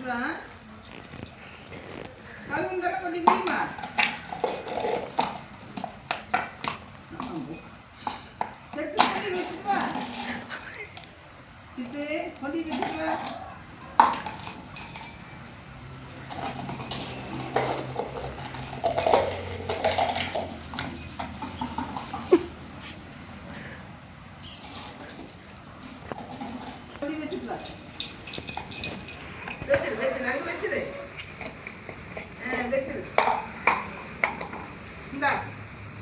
வச்சுட்டான். கழுவுந்தர கொண்டு வீமா கொண்டு வச்சுப்பா. சித்து கொண்டு வச்சுப்பா. கொண்டு வச்சுப்பா. வச்சிரு வச்சிரு அங்கே வச்சிரு வச்சிரு. இந்தா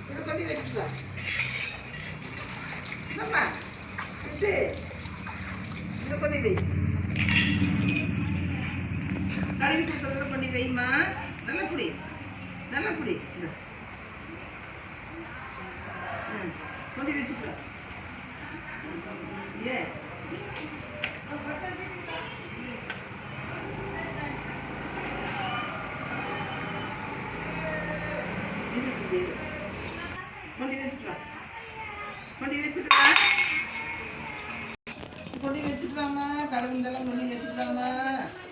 இதை கொண்டு வச்சுப்பா. என்னம்மா சித்து இதை கொண்டு வை. கழுவி கொடுக்குறதுல கொண்டு வைம்மா. நல்லா புடி நல்லா புடி. கொண்டு வச்சுப்பா. ஏ கொண்டு வச்சுட்டு வா. கொண்டு வச்சுட்டு வா. கொண்டு வச்சுட்டு வாம்மா. கலந்துலாம் கொண்டு வச்சுட்டு வாம்மா.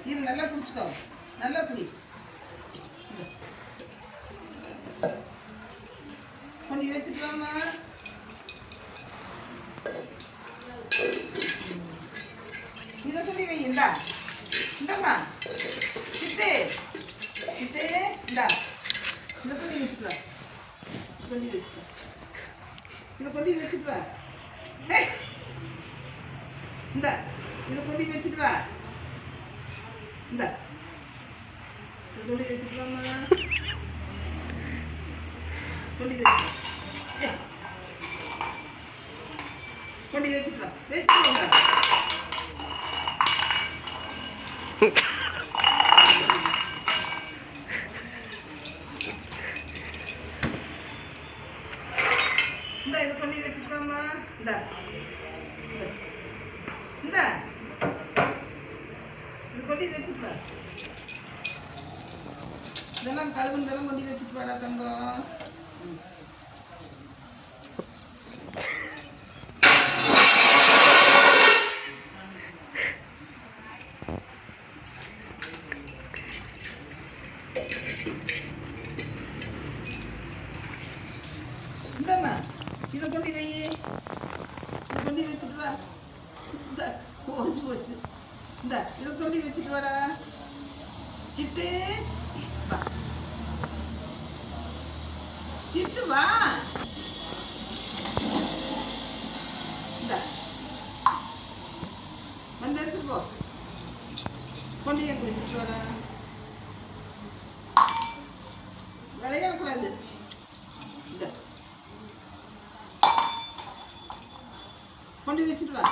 இது நல்லா பிடிச்சிக்கோ. நல்லா பிடி. கொண்டு வச்சுட்டு வாம்மா. இதை கொண்டு வை. இந்தா இந்தம்மா சித்து சித்து இந்தா இதை கொண்டு வச்சுட்டு வா. கொண்டு வச்சுட்டு வா. இதை கொண்டு வச்சுட்டு வா. இந்த இதை கொண்டு வச்சுட்டு வா. இந்த இதை கொண்டு வச்சுட்டு வாம்மா. கொண்டு வச்சுட்டு கொண்டு வச்சுட்டு வா. வச்சுட்டு வாங்க. இந்த இதை கொண்டு வச்சுக்கோம்மா. இந்த இந்த இது கொண்டு வச்சுப்பா. இதெல்லாம் கழுவுனதெல்லாம் கொண்டு வச்சுட்டு வாடா தங்கம். இந்தம்மா இதை கொண்டு வை. இதை கொண்டு வச்சுட்டு வா. இந்த போச்சு போச்சு. இந்த இதை கொண்டு வச்சுட்டு வாடா. சிட்டு வா. சிட்டு வா. இந்த வந்து எடுத்துட்டு போ. கொண்டு ஏன் குடிச்சிட்டு வாடா. விளையாடக்கூடாது. இந்த கொண்டு வச்சுட்டு வா.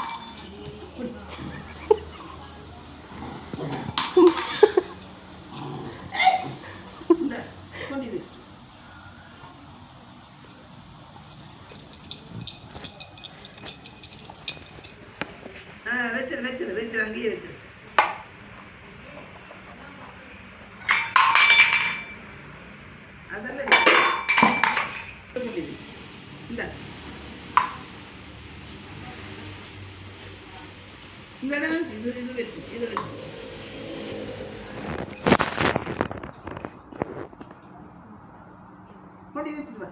இந்த கொண்டு வச்சு வச்சிரு வச்சிரு வச்சிரு அங்கேயே வச்சிரு. அதெல்லாம் இந்த இங்கடா இது இது வச்சு இது வச்சு கொண்டு வச்சுட்டு வா.